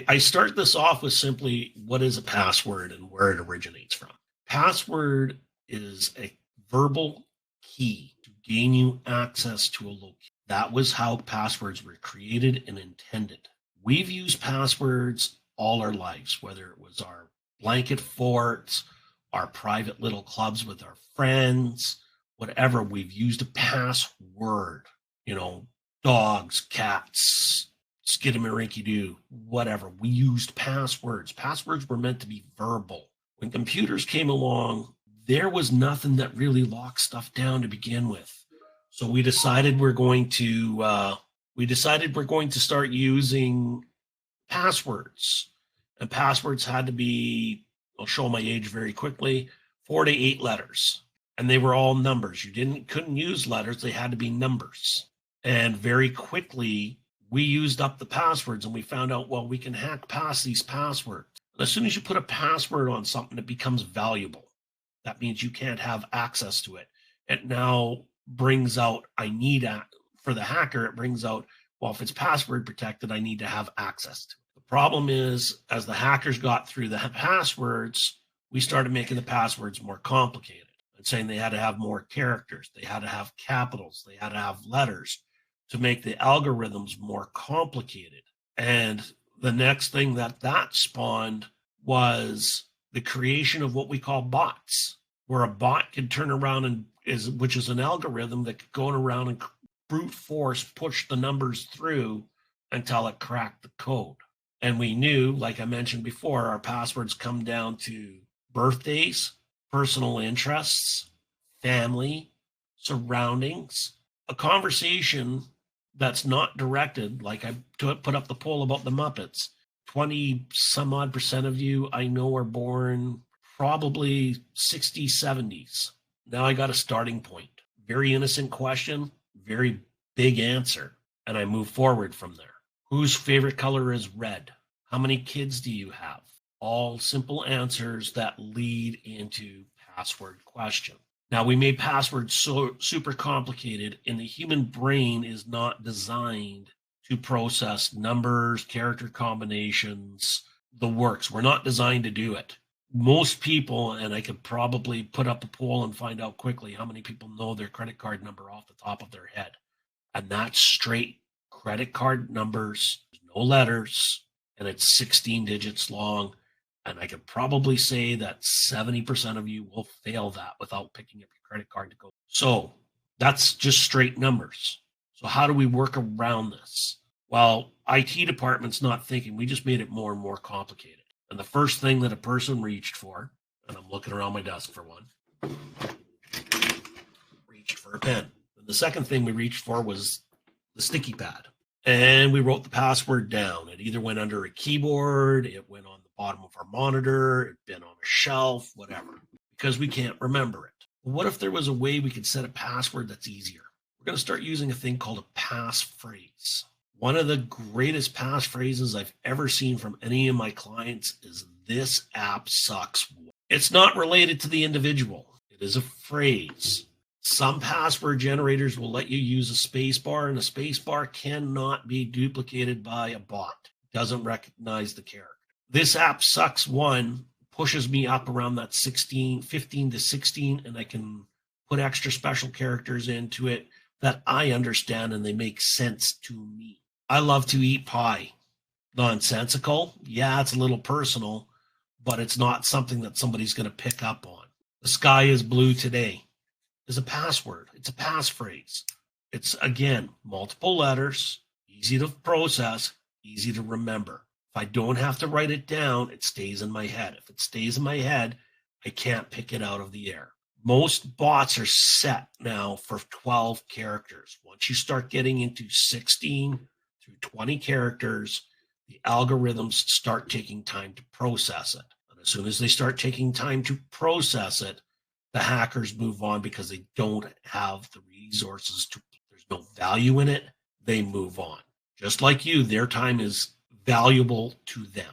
I start this off with simply what is a password and where it originates from. Password is a verbal key to gain you access to a location. That was how passwords were created and intended. We've used passwords all our lives, whether it was our blanket forts, our private little clubs with our friends, whatever. We've used a password, dogs, cats, skidamarinky-doo, whatever. We used passwords. Passwords were meant to be verbal. When computers came along, there was nothing that really locked stuff down to begin with. So we decided we're going to start using passwords. And passwords had to be, I'll show my age very quickly, 4 to 8 letters. And they were all numbers. You couldn't use letters, they had to be numbers. And very quickly, we used up the passwords and we found out, well, we can hack past these passwords. And as soon as you put a password on something, it becomes valuable. That means you can't have access to it. It now brings out, for the hacker, it brings out, well, if it's password protected, I need to have access to it. The problem is, as the hackers got through the passwords, we started making the passwords more complicated and saying they had to have more characters, they had to have capitals, they had to have letters to make the algorithms more complicated. And the next thing that spawned was the creation of what we call bots, where a bot can turn around which is an algorithm that could go around and brute force push the numbers through until it cracked the code. And we knew, like I mentioned before, our passwords come down to birthdays, personal interests, family, surroundings, a conversation that's not directed, like I put up the poll about the Muppets. 20 some odd % of you I know are born probably 60s, 70s. Now I got a starting point. Very innocent question, very big answer. And I move forward from there. Whose favorite color is red? How many kids do you have? All simple answers that lead into password question. Now, we made passwords so super complicated, and the human brain is not designed to process numbers, character combinations, the works. We're not designed to do it. Most people, and I could probably put up a poll and find out quickly how many people know their credit card number off the top of their head. And that's straight credit card numbers, no letters, and it's 16 digits long. And I could probably say that 70% of you will fail that without picking up your credit card to go. So that's just straight numbers. So how do we work around this? Well, IT department's not thinking. We just made it more and more complicated. And the first thing that a person reached for, and I'm looking around my desk for one, reached for a pen. And the second thing we reached for was the sticky pad. And we wrote the password down. It either went under a keyboard, it went on the bottom of our monitor, it'd been on a shelf, whatever, because we can't remember it. What if there was a way we could set a password that's easier? We're going to start using a thing called a passphrase. One of the greatest passphrases I've ever seen from any of my clients is "this app sucks." It's not related to the individual. It is a phrase. Some password generators will let you use a space bar, and a space bar cannot be duplicated by a bot. It doesn't recognize the character. "This app sucks" one pushes me up around that 15 to 16, and I can put extra special characters into it that I understand and they make sense to me. I love to eat pie. Nonsensical. Yeah, it's a little personal, but it's not something that somebody's going to pick up on. "The sky is blue today" is a password. It's a passphrase. It's, again, multiple letters, easy to process, easy to remember. If I don't have to write it down, it stays in my head. If it stays in my head, I can't pick it out of the air. Most bots are set now for 12 characters. Once you start getting into 16 through 20 characters, the algorithms start taking time to process it. And as soon as they start taking time to process it, the hackers move on because they don't have the resources there's no value in it. They move on. Just like you, their time is valuable to them.